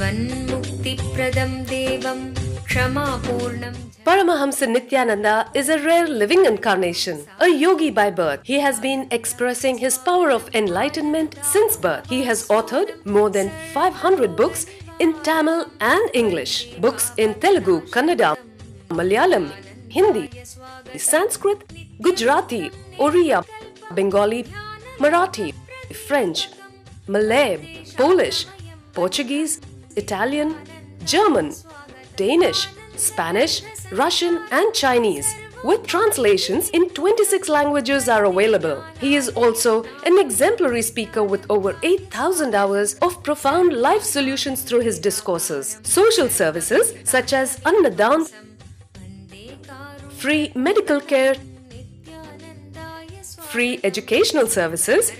Jivanmukti-pradam devam Kshama-purnam. Paramahamsa Nithyananda is a rare living incarnation, a yogi by birth. He has been expressing his power of enlightenment since birth. He has authored more than 500 books in Tamil and English, books in Telugu, Kannada, Malayalam, Hindi, Sanskrit, Gujarati, Oriya, Bengali, Marathi, French, Malay, Polish, Portuguese, Italian, German, Danish, Spanish, Russian and Chinese, with translations in 26 languages are available. He is also an exemplary speaker with over 8,000 hours of profound life solutions through his discourses. Social services such as Annadan, free medical care, free educational services,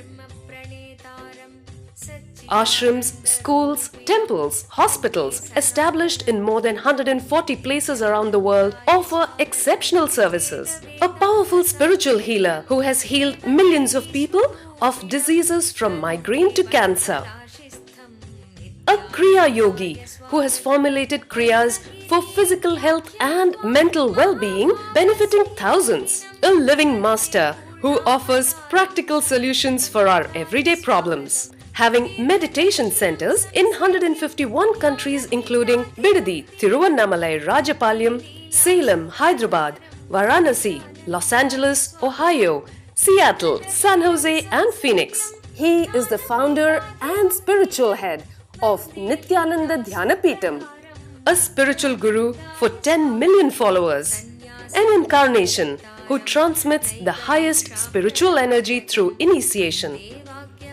ashrams, schools, temples, hospitals established in more than 140 places around the world offer exceptional services. A powerful spiritual healer who has healed millions of people of diseases from migraine to cancer. A Kriya Yogi who has formulated Kriyas for physical health and mental well-being, benefiting thousands. A living master who offers practical solutions for our everyday problems. Having meditation centers in 151 countries including Bidadi, Tiruvannamalai, Rajapalyam, Salem, Hyderabad, Varanasi, Los Angeles, Ohio, Seattle, San Jose and Phoenix. He is the founder and spiritual head of Nithyananda Dhyanapitham, a spiritual guru for 10 million followers, an incarnation who transmits the highest spiritual energy through initiation.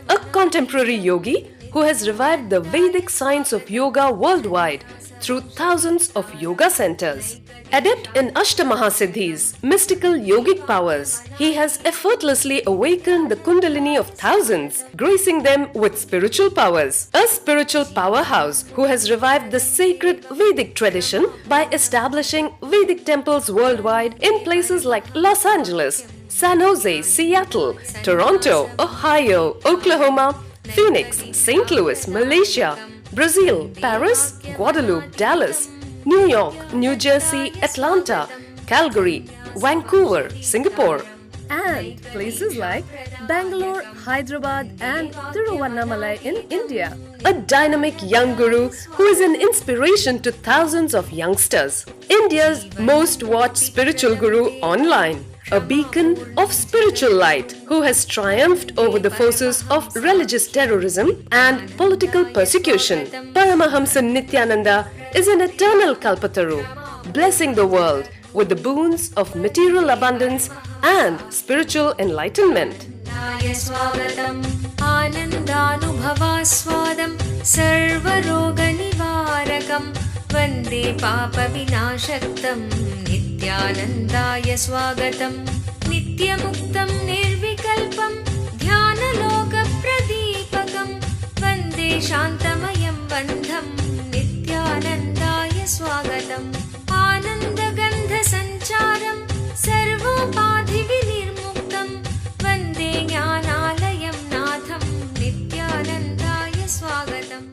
A contemporary yogi who has revived the Vedic science of yoga worldwide through thousands of yoga centers. Adept in Ashtamahasiddhis, mystical yogic powers, he has effortlessly awakened the Kundalini of thousands, gracing them with spiritual powers. A spiritual powerhouse who has revived the sacred Vedic tradition by establishing Vedic temples worldwide in places like Los Angeles, San Jose, Seattle, Toronto, Ohio, Oklahoma, Phoenix, St. Louis, Malaysia, Brazil, Paris, Guadeloupe, Dallas, New York, New Jersey, Atlanta, Calgary, Vancouver, Singapore, and places like Bangalore, Hyderabad, and Tiruvannamalai in India. A dynamic young guru who is an inspiration to thousands of youngsters. India's most watched spiritual guru online. A beacon of spiritual light who has triumphed over the forces of religious terrorism and political persecution. Paramahamsa Nithyananda is an eternal Kalpataru, blessing the world with the boons of material abundance and spiritual enlightenment. Anandanubhavaswadam sarvaroganivarakam Vande Papa Vinashaktam Nithyanandaya Swagatam Nityamuktam Nirvikalpam Dhyana Pradipakam Vande Shantamayam Bandham Nithyanandaya Swagatam Ananda Gandha Sancharam Sarvopadhi Vinirmuktam Vande Jnanalayam Natham Nithyanandaya Swagatam.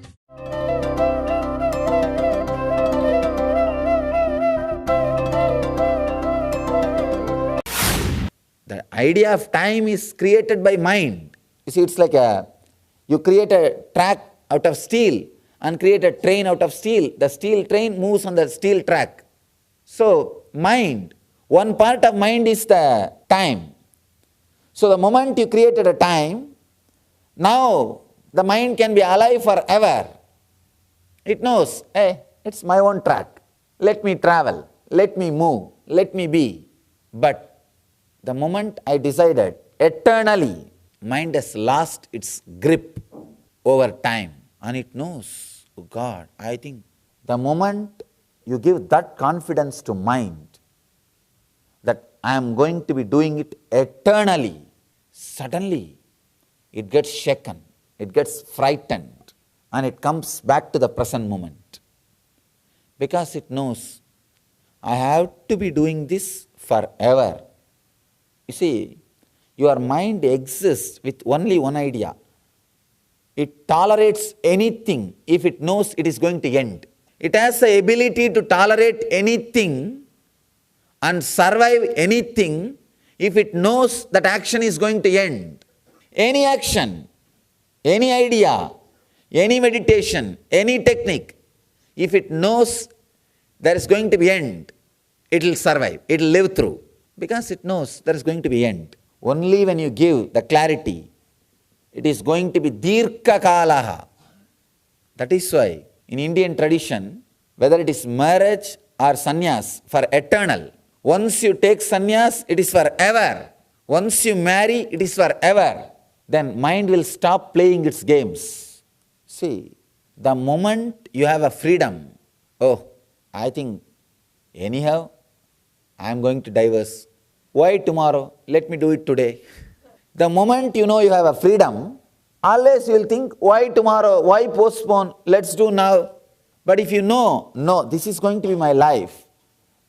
The idea of time is created by mind. You see, it's like you create a track out of steel and create a train out of steel. The steel train moves on the steel track. So, mind, one part of mind is the time. So, the moment you created a time, now the mind can be alive forever. It knows, hey, it's my own track. Let me travel, let me move, let me be. But the moment I decided, eternally, mind has lost its grip over time. And it knows, oh God, I think the moment you give that confidence to mind, that I am going to be doing it eternally, suddenly it gets shaken, it gets frightened, and it comes back to the present moment. Because it knows, I have to be doing this forever. You see, your mind exists with only one idea. It tolerates anything if it knows it is going to end. It has the ability to tolerate anything and survive anything if it knows that action is going to end. Any action, any idea, any meditation, any technique, if it knows there is going to be end, it will survive, it will live through, because it knows there is going to be end. Only when you give the clarity, it is going to be dirgha kalaha. That is why in Indian tradition, whether it is marriage or sannyas, for eternal. Once you take sannyas, it is forever. Once you marry, it is forever. Then mind will stop playing its games. See, the moment you have a freedom, oh, I think anyhow, I am going to divorce. Why tomorrow? Let me do it today. The moment you know you have a freedom, always you will think, why tomorrow? Why postpone? Let's do now. But if you know, no, this is going to be my life,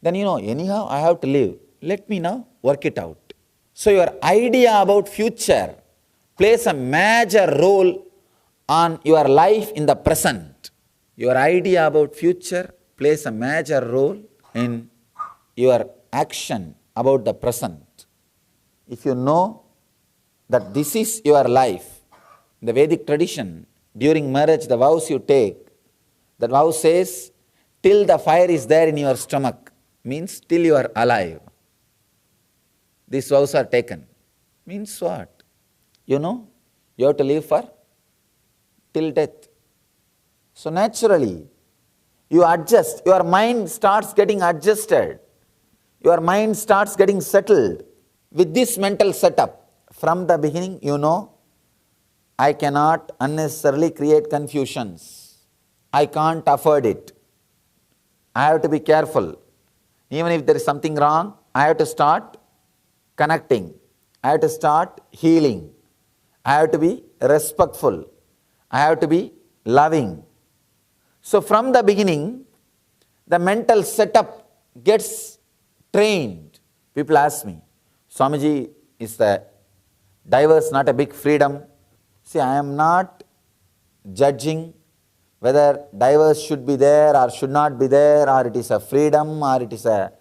then you know, anyhow, I have to live. Let me now work it out. So your idea about future plays a major role on your life in the present. Your idea about future plays a major role in your action about the present. If you know that this is your life, in the Vedic tradition, during marriage, the vows you take, that vow says, till the fire is there in your stomach, means till you are alive. These vows are taken. Means what? You know, you have to live for till death. So naturally, you adjust, your mind starts getting adjusted. Your mind starts getting settled. With this mental setup, from the beginning, you know, I cannot unnecessarily create confusions. I can't afford it. I have to be careful. Even if there is something wrong, I have to start connecting. I have to start healing. I have to be respectful. I have to be loving. So from the beginning, the mental setup gets trained. People ask me, Swamiji, is the divorce not a big freedom? See, I am not judging whether divorce should be there or should not be there, or it is a freedom, or it is a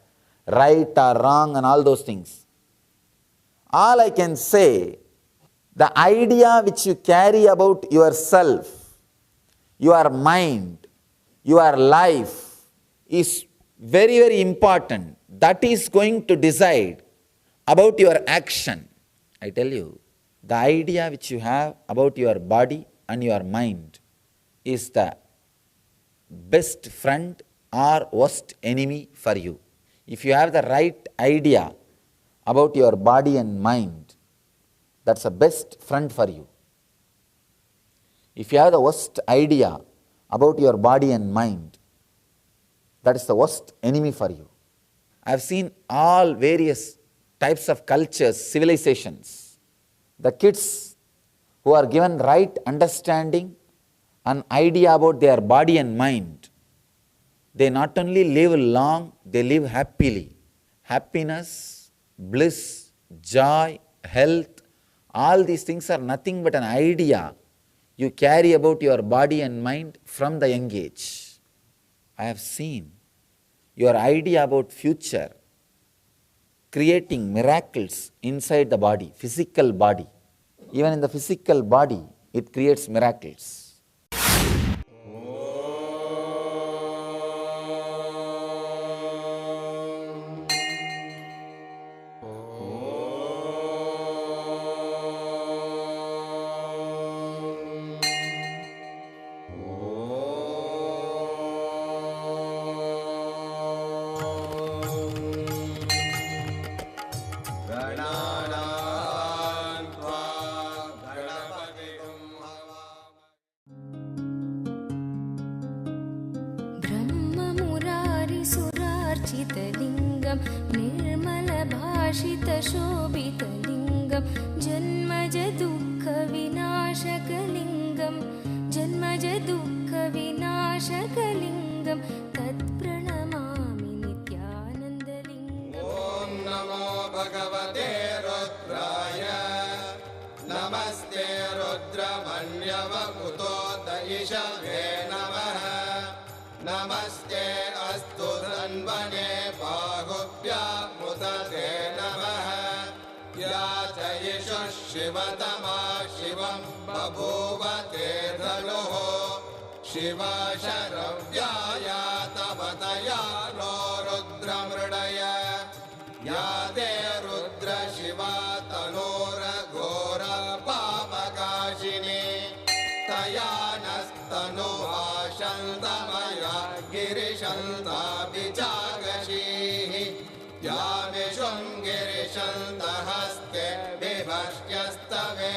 right or wrong, and all those things. All I can say, the idea which you carry about yourself, your mind, your life is very, very important. That is going to decide about your action. I tell you, the idea which you have about your body and your mind is the best friend or worst enemy for you. If you have the right idea about your body and mind, that's the best friend for you. If you have the worst idea about your body and mind, that is the worst enemy for you. I have seen all various types of cultures, civilizations. The kids who are given right understanding, an idea about their body and mind, they not only live long, they live happily. Happiness, bliss, joy, health, all these things are nothing but an idea you carry about your body and mind from the young age. I have seen your idea about future creating miracles inside the body, physical body. Even in the physical body, it creates miracles. ब्रह्ममुरारिसुरार्चितलिङ्गं निर्मलभाषितशोभितलिङ्गं जन्मजदुःखविनाशकलिङ्गं जन्मजदुःखविनाशकलिङ्गं तत्प्रणमामि नित्यानन्दलिङ्गम्। ॐ नमो भगवते रुद्राय नमस्ते रुद्रमन्यवपुत्राय ते नमः या च यिषुः शिवतमा शिवं बभूव ते धनुः शिवा शरव्याया तपतया नो रुद्रमृडय या ते रुद्र शिवा तनोरघोर पापकाशिनी तया नस्तनुभाषन्तमया गिरिशन्ताभिजागशीः या विशृङ्गिरिशन्तहस्ते विभष्ट्यस्तवे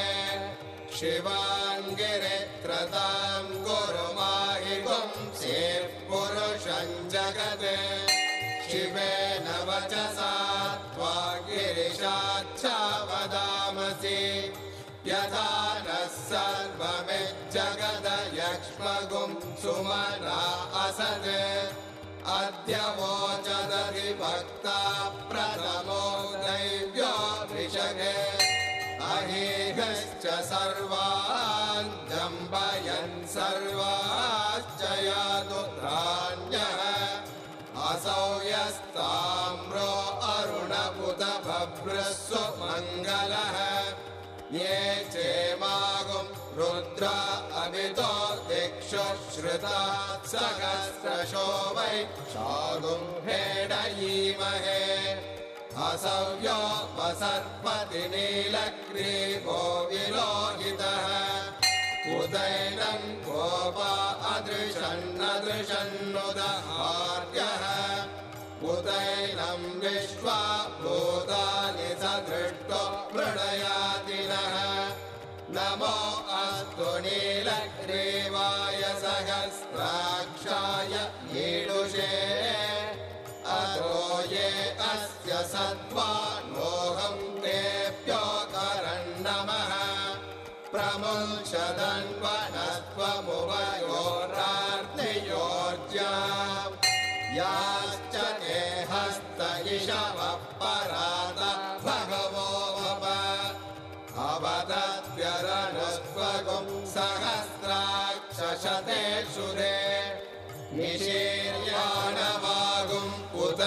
शिवाङ्गिरित्रतां गुरुमाहि पुंसेः पुरुषं जगते शिवेन वचसा त्वा गिरिशाच्छा वदामसि यथा नः सर्वमिज्जगदयक्ष्मगुं सुमना असत् अद्य वोचदधिभक्ता प्रथमो दैव्यो ऋषगे अहेहश्च सर्वान् जम्बयन् सर्वाश्च यादुत्राण्यः असौ यस्ताम्रो अरुणपुत बभ्रस्व मङ्गलः ये चेमागुं रुद्रा अमितो दिक्षु श्रुता सहस्रशो वै शागुं हेडयीमहे असव्यो वसर्पति नीलग्रीवो विलोहितः उदैनं गोपा अदृशन्नदृशन्नुदहार्यः उदैनं विश्वा भूतानि सदृष्टो मृडयातिनः नमो अस्तु नीलग्रीवाय सहस्राक्षाय ईडुषे अतो ये अस्य सद्वानोऽहं तेभ्यो करन्नमः प्रमुञ्चदन्वनत्वमुभयोरार्तियोर्जा याश्च ते हस्त इषवः परात भगवो वप अवदद्यरनुस्त्वगुं सहस्राक्षशतेषु ते निशीर्याणवागुं उत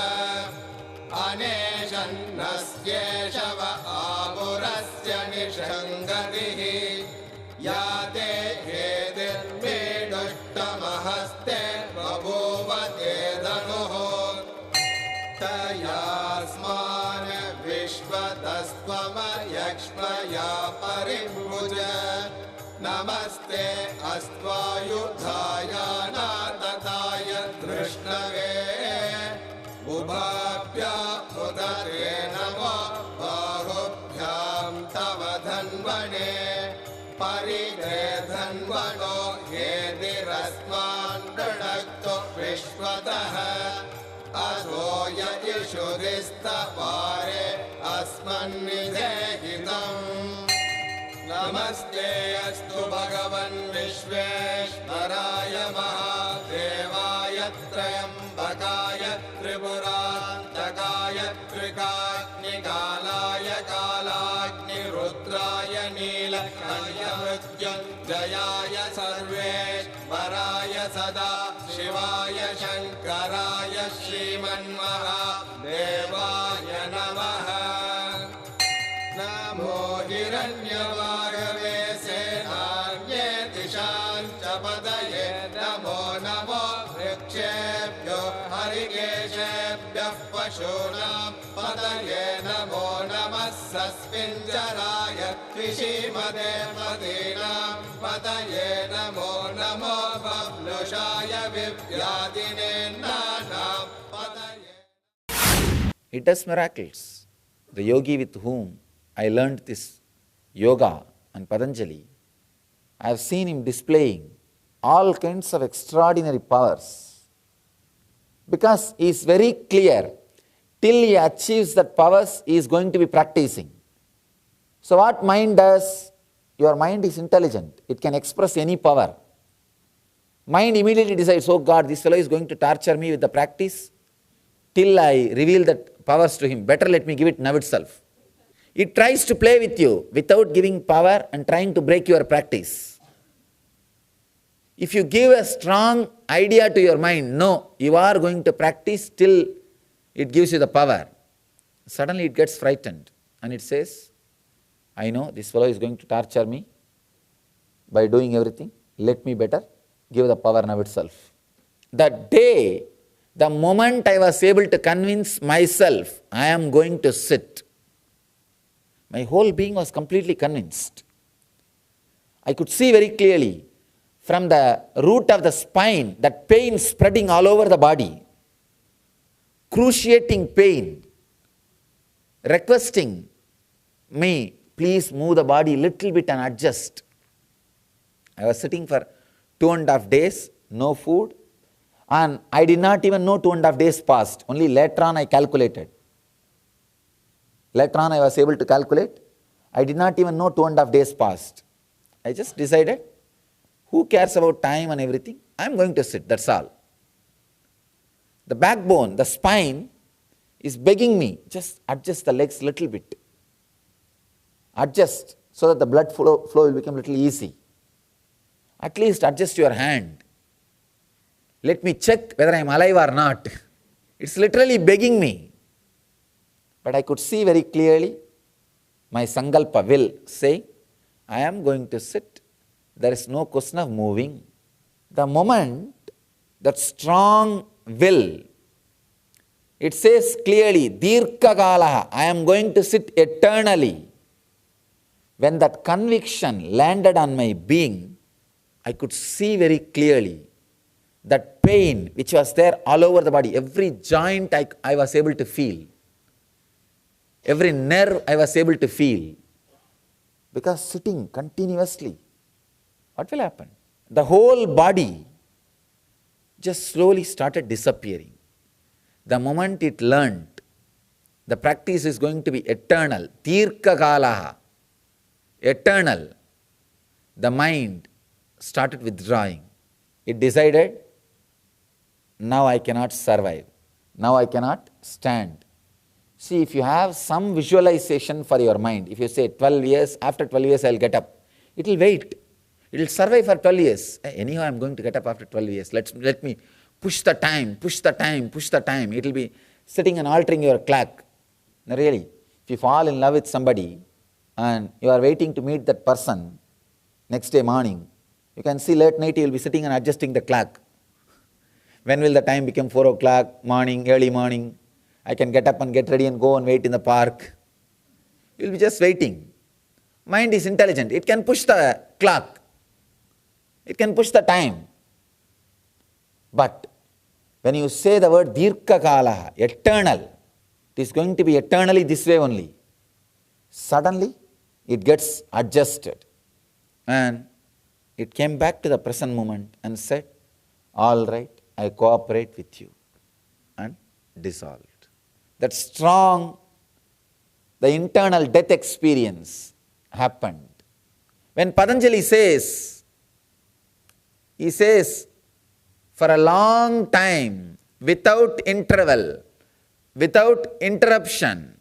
अनेशन्नस्येषव आपुरस्य निषङ्गतिः या ते हेतिर्मेडुष्टमहस्ते बभूव ते धनुः तयास्मान् विश्वतस्त्वमयक्ष्मया परिभुज नमस्ते अस्त्वायुधाय नातताय धृष्णवे उभाभ्याम् उदरे नमो बाहुभ्यां तव धन्वने परिधे धन्वनो हेतिरस्मान् दृढक्तो विश्वतः असो यजुषुरिस्तवारे अस्मन्निधेहितम् नमस्ते अस्तु भगवन् विश्वेश्वराय महादेवाय त्र्यम्बकाय त्रिपुरान्तकाय त्रिकाग्निकालाय कालाग्निरुद्राय नीलकण्ठमृत्युञ्जयाय सर्वेश्वराय सदा शिवाय शङ्कराय श्रीमन्महादेवाय नमः नमो हिरण्यवागवे सेनान्ये दिशां च पदये नमो नमो वृक्षेभ्यो हरिकेशेभ्यः पशूनां पदये नमो नमः सस्मिञ्जराय कृषिमदे मदीनां पदये Namo Namo बभ्लुषाय विव्याधिने नानां पदये. It does miracles. The yogi with whom I learned this yoga and Patanjali, I have seen him displaying all kinds of extraordinary powers. Because he is very clear, till he achieves that powers, he is going to be practicing. So what mind does? Your mind is intelligent. It can express any power. Mind immediately decides, oh God, this fellow is going to torture me with the practice. Till I reveal that powers to him, better let me give it now itself. It tries to play with you without giving power and trying to break your practice. If you give a strong idea to your mind, no, you are going to practice till it gives you the power. Suddenly it gets frightened and it says, I know this fellow is going to torture me by doing everything. Let me better give the power now itself. The moment I was able to convince myself, I am going to sit, my whole being was completely convinced. I could see very clearly from the root of the spine that pain spreading all over the body, cruciating pain, requesting me, please move the body little bit and adjust. I was sitting for 2.5 days, no food, and I did not even know 2.5 days passed. Only later on I calculated. Later on I was able to calculate. I did not even know 2.5 days passed. I just decided, who cares about time and everything? I am going to sit, that's all. The backbone, the spine is begging me, just adjust the legs little bit. Adjust so that the blood flow will become a little easy. At least adjust your hand. Let me check whether I am alive or not. It's literally begging me. But I could see very clearly my sankalpa will say, I am going to sit. There is no question of moving. The moment that strong will, it says clearly, Dirka Kalaha, I am going to sit eternally. When that conviction landed on my being, I could see very clearly that pain which was there all over the body, every joint I was able to feel, every nerve I was able to feel. Because sitting continuously, what will happen? The whole body just slowly started disappearing. The moment it learned, the practice is going to be eternal, Dirka Kalaha, eternal, the mind started withdrawing. It decided, now I cannot survive. Now I cannot stand. See, if you have some visualization for your mind, if you say 12 years, after 12 years I will get up, it will wait. It will survive for 12 years. Anyhow, I am going to get up after 12 years. Let me push the time, push the time, push the time. It will be sitting and altering your clock. Now really, if you fall in love with somebody and you are waiting to meet that person next day morning, you can see late night you will be sitting and adjusting the clock. When will the time become 4 o'clock, morning, early morning? I can get up and get ready and go and wait in the park. You will be just waiting. Mind is intelligent. It can push the clock. It can push the time. But when you say the word Dirka Kalaha, eternal, it is going to be eternally this way only. Suddenly, it gets adjusted. And it came back to the present moment and said, all right, I cooperate with you. And dissolved. That strong, the internal death experience happened. When Patanjali says, he says, for a long time, without interval, without interruption,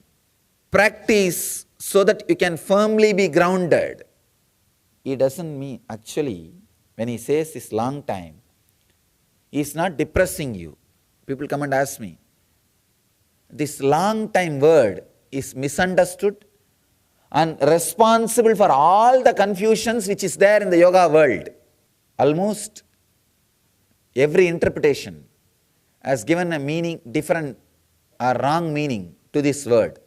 practice so that you can firmly be grounded. He doesn't mean, actually, when he says this long time, he is not depressing you. People come and ask me, this long time word is misunderstood and responsible for all the confusions which is there in the yoga world. Almost every interpretation has given a meaning, different or wrong meaning to this word.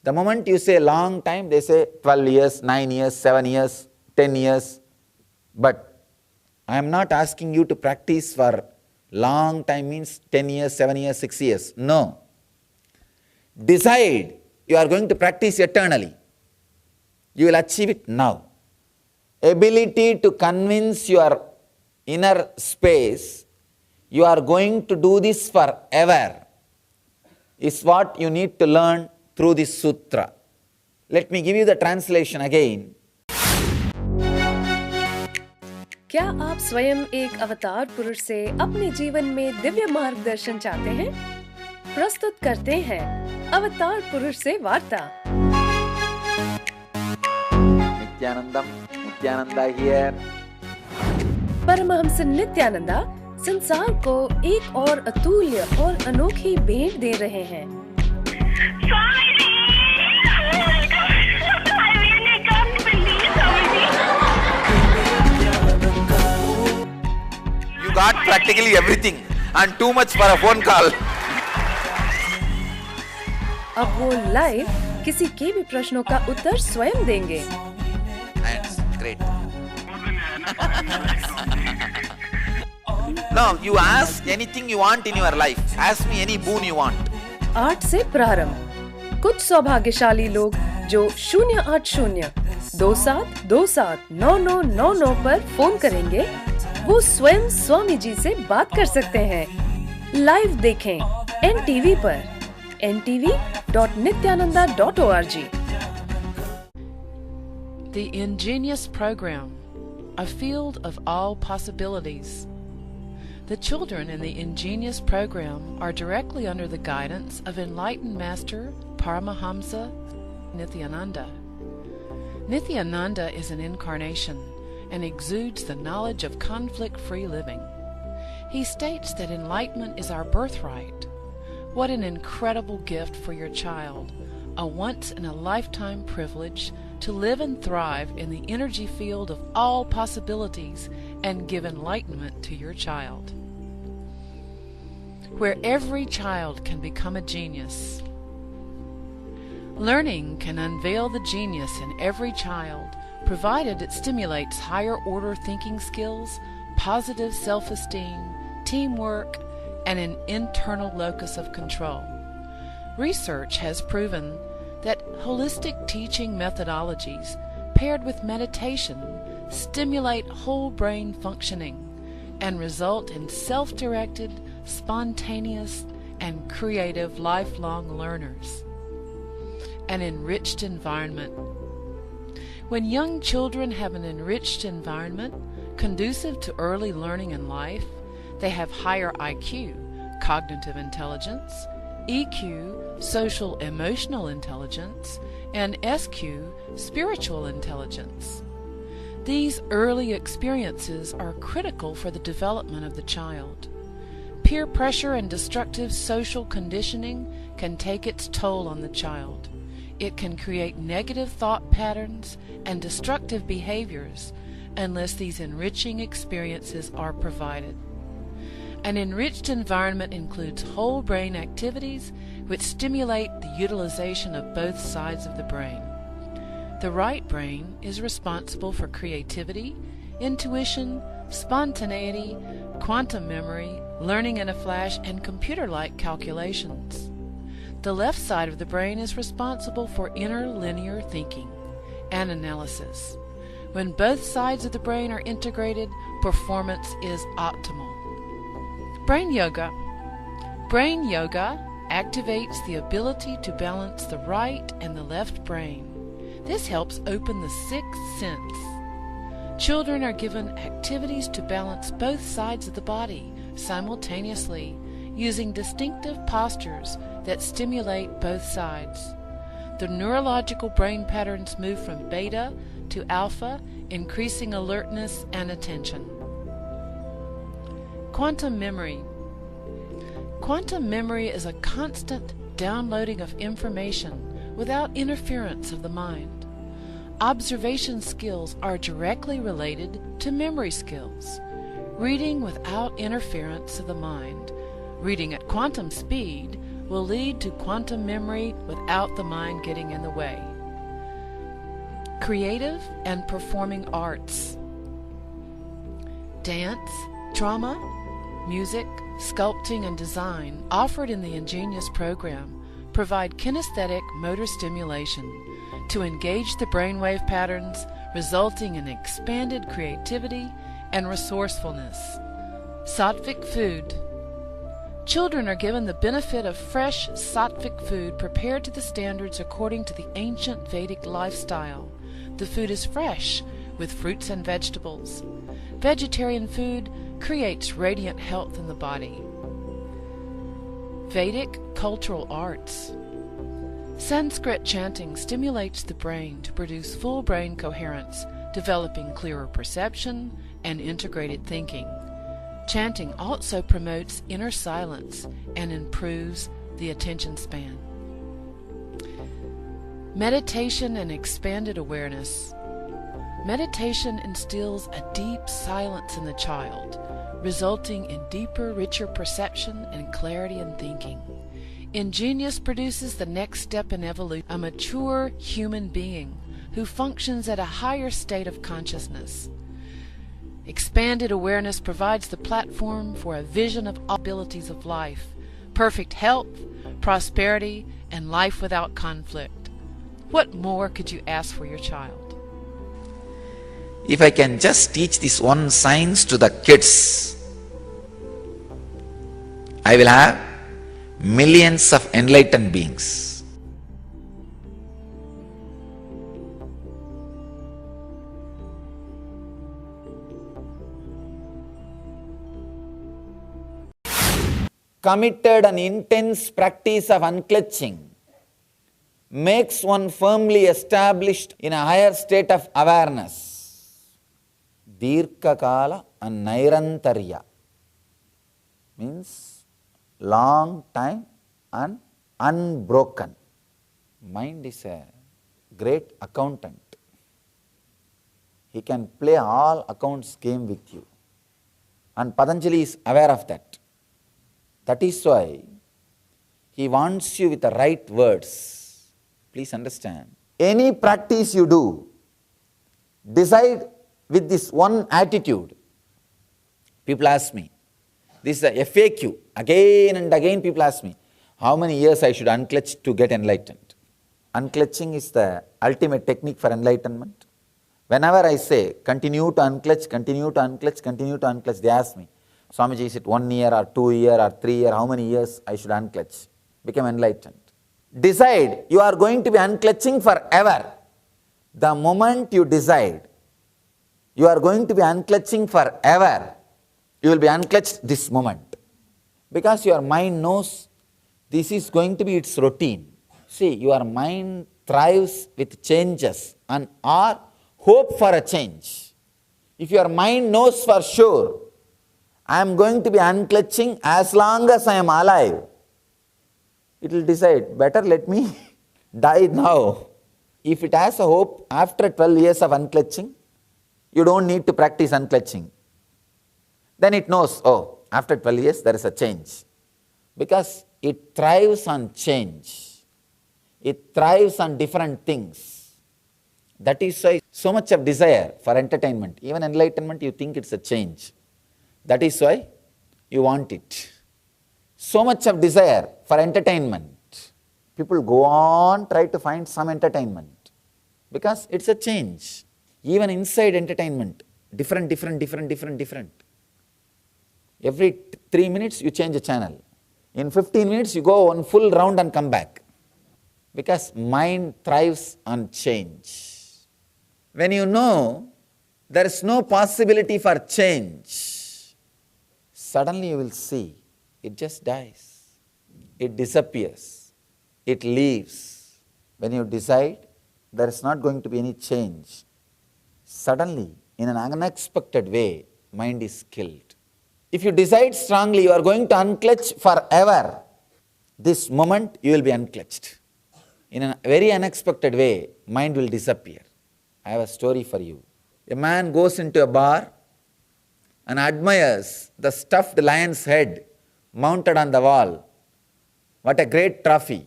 The moment you say long time, they say 12 years, 9 years, 7 years, 10 years. But I am not asking you to practice for long time means 10 years, 7 years, 6 years. No. Decide you are going to practice eternally. You will achieve it now. Ability to convince your inner space, you are going to do this forever, is what you need to learn through this sutra. Let me give you the translation again. क्या आप स्वयं एक अवतार पुरुष से अपने जीवन में दिव्य मार्गदर्शन चाहते हैं? प्रस्तुत करते हैं अवतार पुरुष से वार्ता। Nithyananda here. परमहंस नित्यानंदा संसार को एक और अतुल्य और अनोखी भेंट दे रहे हैं। Swamiji! Oh my God! I really can't believe, Swamiji. You got practically everything and too much for a phone call. अब वो लाइव किसी के भी प्रश्नों का उत्तर स्वयं देंगे। That's great. No, you ask anything you want in your life. Ask me any boon you want. 8 से प्रारंभ। कुछ सौभाग्यशाली लोग जो 08027279999 पर फोन करेंगे, वो स्वयं स्वामी जी से बात कर सकते हैं। लाइव देखें NTV पर ntv.nithyananda.org। The Ingenious Program, a field of all possibilities. The children in the Ingenious Program are directly under the guidance of enlightened Master Paramahamsa Nithyananda. Nithyananda is an incarnation and exudes the knowledge of conflict-free living. He states that enlightenment is our birthright. What an incredible gift for your child, a once-in-a-lifetime privilege to live and thrive in the energy field of all possibilities and give enlightenment to your child. Where every child can become a genius. Learning can unveil the genius in every child, provided it stimulates higher-order thinking skills, positive self-esteem, teamwork, and an internal locus of control. Research has proven that holistic teaching methodologies paired with meditation stimulate whole brain functioning and result in self-directed, spontaneous, and creative lifelong learners. An enriched environment. When young children have an enriched environment conducive to early learning in life, they have higher IQ, cognitive intelligence, EQ, social emotional intelligence, and SQ, spiritual intelligence. These early experiences are critical for the development of the child. Peer pressure and destructive social conditioning can take its toll on the child. It can create negative thought patterns and destructive behaviors unless these enriching experiences are provided. An enriched environment includes whole brain activities which stimulate the utilization of both sides of the brain. The right brain is responsible for creativity, intuition, spontaneity, quantum memory, learning in a flash, and computer-like calculations. The left side of the brain is responsible for inner linear thinking and analysis. When both sides of the brain are integrated, performance is optimal. Brain Yoga. Brain Yoga activates the ability to balance the right and the left brain. This helps open the sixth sense. Children are given activities to balance both sides of the body simultaneously using distinctive postures that stimulate both sides. The neurological brain patterns move from beta to alpha, increasing alertness and attention. Quantum memory. Quantum memory is a constant downloading of information without interference of the mind. Observation skills are directly related to memory skills. Reading without interference of the mind, reading at quantum speed, will lead to quantum memory without the mind getting in the way. Creative and performing arts. Dance, drama, music, sculpting, and design offered in the Ingenious Program provide kinesthetic motor stimulation to engage the brainwave patterns, resulting in expanded creativity and resourcefulness. Sattvic food. Children are given the benefit of fresh sattvic food prepared to the standards according to the ancient Vedic lifestyle. The food is fresh, with fruits and vegetables. Vegetarian food creates radiant health in the body. Vedic cultural arts. Sanskrit chanting stimulates the brain to produce full brain coherence, developing clearer perception and integrated thinking. Chanting also promotes inner silence and improves the attention span. Meditation and expanded awareness. Meditation instills a deep silence in the child, resulting in deeper, richer perception and clarity in thinking. Ingenious produces the next step in evolution, a mature human being who functions at a higher state of consciousness. Expanded awareness provides the platform for a vision of all abilities of life, perfect health, prosperity, and life without conflict. What more could you ask for your child? If I can just teach this one science to the kids, I will have millions of enlightened beings. Committed and intense practice of unclutching makes one firmly established in a higher state of awareness. Dirghakala and Nairantarya means long time and unbroken. Mind is a great accountant. He can play all accounts game with you. And Patanjali is aware of that. That is why he wants you with the right words. Please understand. Any practice you do, decide with this one attitude. People ask me, this is a FAQ. Again and again people ask me, how many years I should unclutch to get enlightened? Unclutching is the ultimate technique for enlightenment. Whenever I say, continue to unclutch, continue to unclutch, continue to unclutch, they ask me, Swamiji, is it 1 year or 2 year or 3 year, how many years I should unclutch? Become enlightened. Decide, you are going to be unclutching forever. The moment you decide, you are going to be unclutching forever, you will be unclutched this moment. Because your mind knows this is going to be its routine. See, your mind thrives with changes and or hope for a change. If your mind knows for sure, I am going to be unclutching as long as I am alive, it will decide, better let me die now. If it has a hope after 12 years of unclutching, you don't need to practice unclutching. Then it knows, oh, after 12 years there is a change. Because it thrives on change. It thrives on different things. That is why so much of desire for entertainment, even enlightenment, you think it's a change. That is why you want it. So much of desire for entertainment. People go on, try to find some entertainment. Because it's a change. Even inside entertainment, different. Every 3 minutes you change a channel. In 15 minutes you go one full round and come back. Because mind thrives on change. When you know there is no possibility for change, suddenly you will see it just dies. It disappears. It leaves. When you decide there is not going to be any change, suddenly, in an unexpected way, mind is killed. If you decide strongly you are going to unclutch forever, this moment you will be unclutched. In a very unexpected way, mind will disappear. I have a story for you. A man goes into a bar and admires the stuffed lion's head mounted on the wall. What a great trophy,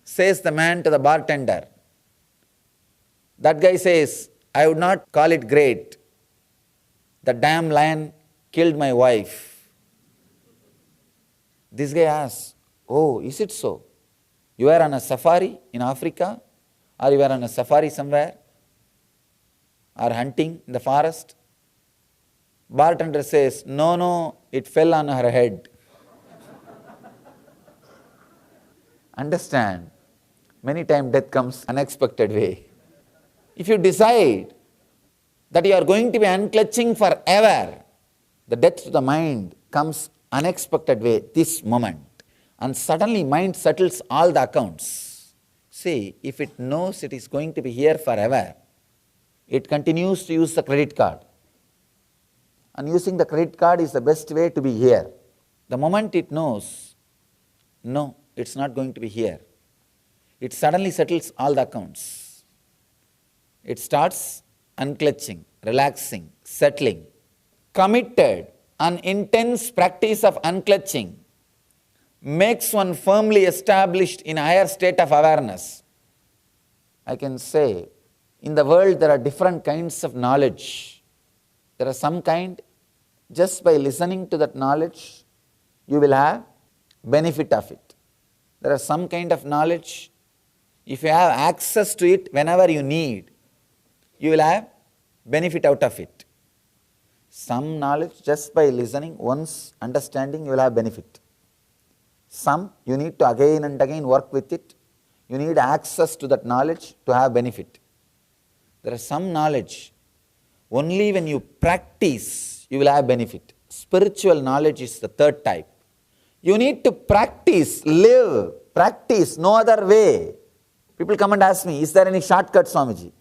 says the man to the bartender. That guy says, I would not call it great. The damn lion killed my wife. This guy asks, oh, is it so? You were on a safari in Africa? Or you were on a safari somewhere? Or hunting in the forest? Bartender says, no, it fell on her head. Understand, many times death comes unexpected way. If you decide that you are going to be unclutching forever, the death to the mind comes unexpected way, this moment. And suddenly mind settles all the accounts. See, if it knows it is going to be here forever, it continues to use the credit card. And using the credit card is the best way to be here. The moment it knows, no, it's not going to be here, it suddenly settles all the accounts. It starts unclutching, relaxing, settling. Committed and intense practice of unclutching makes one firmly established in a higher state of awareness. I can say, in the world there are different kinds of knowledge. There are some kind, just by listening to that knowledge, you will have benefit of it. There are some kind of knowledge, if you have access to it whenever you need, you will have benefit out of it. Some knowledge, just by listening, once understanding, you will have benefit. Some, you need to again and again work with it. You need access to that knowledge to have benefit. There is some knowledge, only when you practice, you will have benefit. Spiritual knowledge is the third type. You need to practice, live, practice, no other way. People come and ask me, is there any shortcut, Swamiji?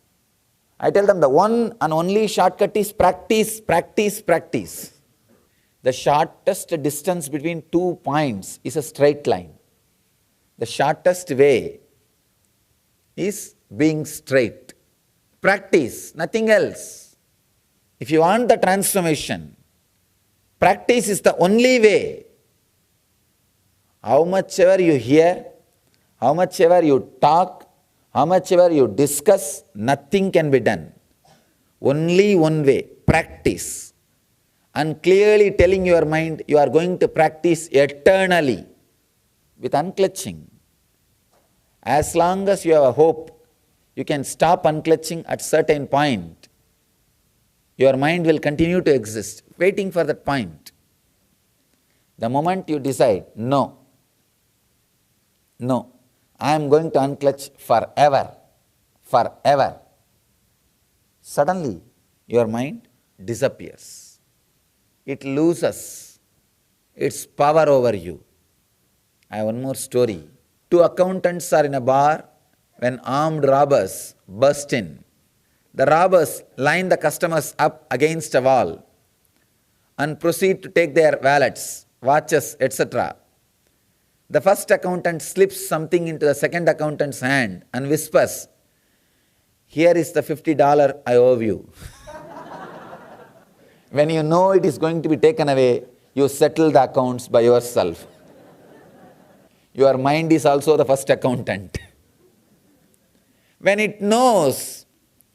I tell them the one and only shortcut is practice, practice, practice. The shortest distance between 2 points is a straight line. The shortest way is being straight. Practice, nothing else. If you want the transformation, practice is the only way. How much ever you hear, how much ever you talk, how much ever you discuss, nothing can be done. Only one way, practice. And clearly telling your mind, you are going to practice eternally with unclutching. As long as you have a hope, you can stop unclutching at certain point. Your mind will continue to exist, waiting for that point. The moment you decide, no, I am going to unclutch forever, suddenly your mind disappears. It loses its power over you. I have one more story. 2 accountants are in a bar when armed robbers burst in. The robbers line the customers up against a wall and proceed to take their wallets, watches, etc. The first accountant slips something into the second accountant's hand and whispers, "Here is the $50 I owe you." When you know it is going to be taken away, you settle the accounts by yourself. Your mind is also the first accountant. When it knows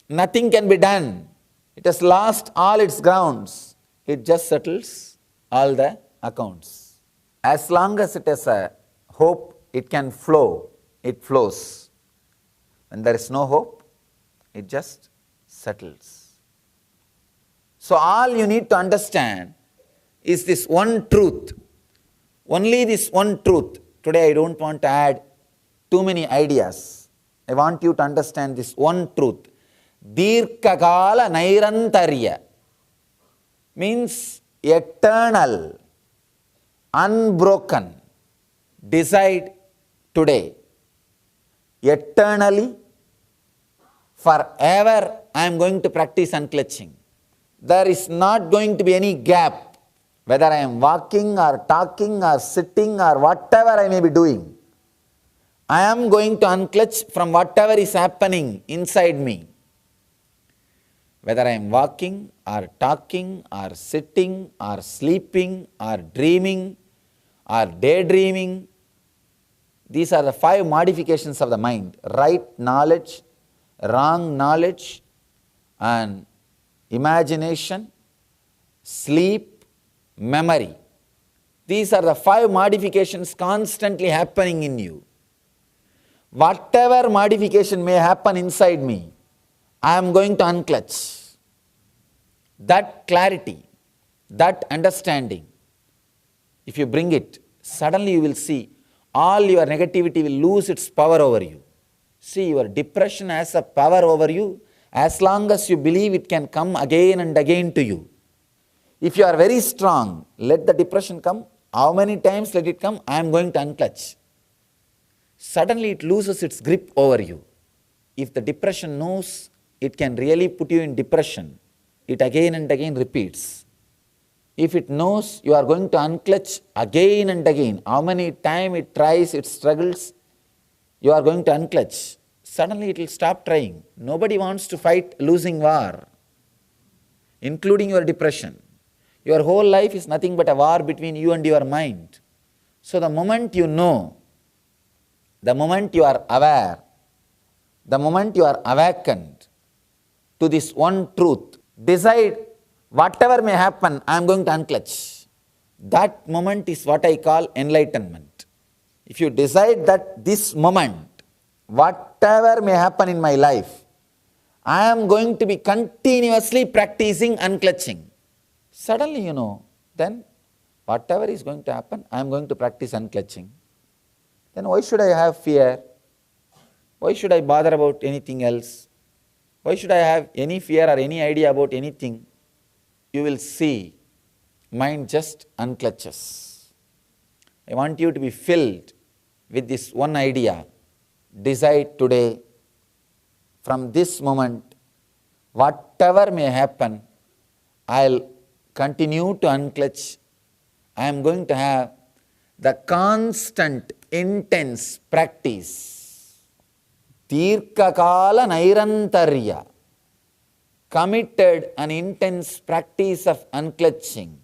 nothing can be done, it has lost all its grounds, it just settles all the accounts. As long as it has a hope, it can flow, it flows. When there is no hope, it just settles. So all you need to understand is this one truth. Only this one truth. Today I don't want to add too many ideas. I want you to understand this one truth. Dirkakala Nairantarya means eternal, unbroken. Decide today. Eternally, forever, I am going to practice unclutching. There is not going to be any gap, whether I am walking or talking or sitting or whatever I may be doing. I am going to unclutch from whatever is happening inside me. Whether I am walking or talking or sitting or sleeping or dreaming or daydreaming, these are the 5 modifications of the mind: right knowledge, wrong knowledge, and imagination, sleep, memory. These are the 5 modifications constantly happening in you. Whatever modification may happen inside me, I am going to unclutch. That clarity, that understanding, if you bring it, suddenly you will see all your negativity will lose its power over you. See, your depression has a power over you as long as you believe it can come again and again to you. If you are very strong, let the depression come. How many times let it come? I am going to unclutch. Suddenly it loses its grip over you. If the depression knows it can really put you in depression, it again and again repeats. If it knows you are going to unclutch again and again, how many times it tries, it struggles, you are going to unclutch. Suddenly it will stop trying. Nobody wants to fight losing war, including your depression. Your whole life is nothing but a war between you and your mind. So the moment you know, the moment you are aware, the moment you are awakened to this one truth, decide whatever may happen, I am going to unclutch. That moment is what I call enlightenment. If you decide that this moment, whatever may happen in my life, I am going to be continuously practicing unclutching. Suddenly you know, then whatever is going to happen, I am going to practice unclutching. Then why should I have fear? Why should I bother about anything else? Why should I have any fear or any idea about anything? You will see, mind just unclutches. I want you to be filled with this one idea. Decide today, from this moment, whatever may happen, I'll continue to unclutch. I am going to have the constant, intense practice, Tirkakala Nairantarya, committed and intense practice of unclutching.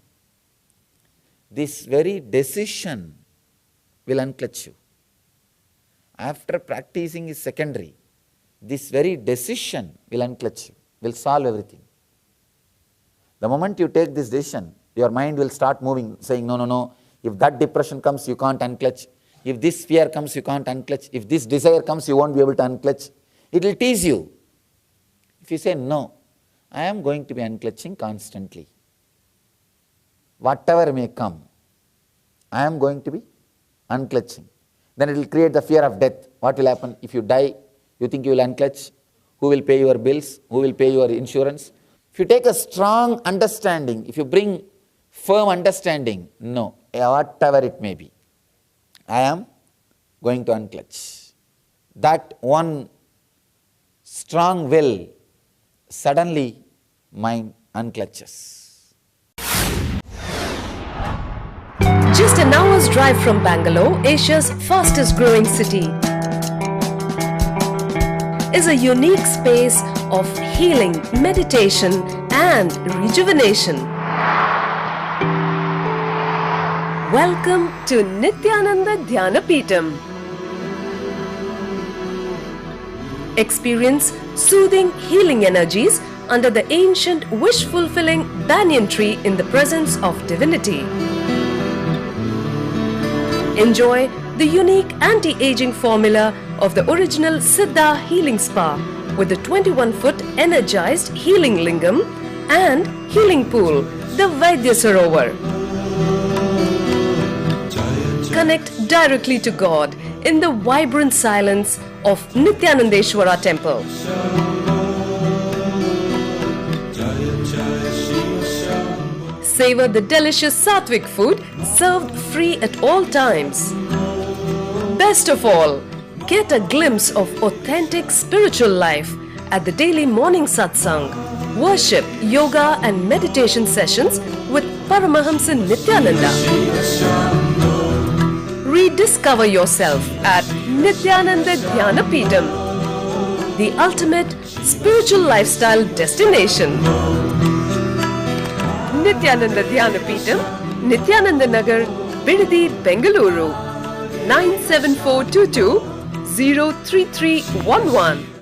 This very decision will unclutch you. After practicing is secondary. This very decision will unclutch you, will solve everything. The moment you take this decision, your mind will start moving, saying, no, no, no, if that depression comes, you can't unclutch. If this fear comes, you can't unclutch. If this desire comes, you won't be able to unclutch. It will tease you. If you say, no, I am going to be unclutching constantly. Whatever may come, I am going to be unclutching. Then it will create the fear of death. What will happen? If you die, you think you will unclutch. Who will pay your bills? Who will pay your insurance? If you take a strong understanding, if you bring firm understanding, no, whatever it may be, I am going to unclutch. That one strong will, suddenly mind unclutches. Just an hour's drive from Bangalore, Asia's fastest growing city, is a unique space of healing, meditation and rejuvenation. Welcome to Nithyananda Dhyanapeetham. Experience soothing healing energies under the ancient wish-fulfilling banyan tree in the presence of divinity. Enjoy the unique anti-aging formula of the original Siddha Healing Spa with the 21-foot energized healing lingam and healing pool, the Vaidya Sarovar. Connect directly to God in the vibrant silence of Nithyanandeshwara temple. Savor the delicious sattvic food served free at all times. Best of all, get a glimpse of authentic spiritual life at the daily morning satsang, worship, yoga and meditation sessions with Paramahamsa Nithyananda. Rediscover yourself at Nithyananda Dhyanapeetham, the ultimate spiritual lifestyle destination. Nithyananda Dhyanapeetham, Nithyananda Nagar, Bidadi, Bengaluru, 97422 03311.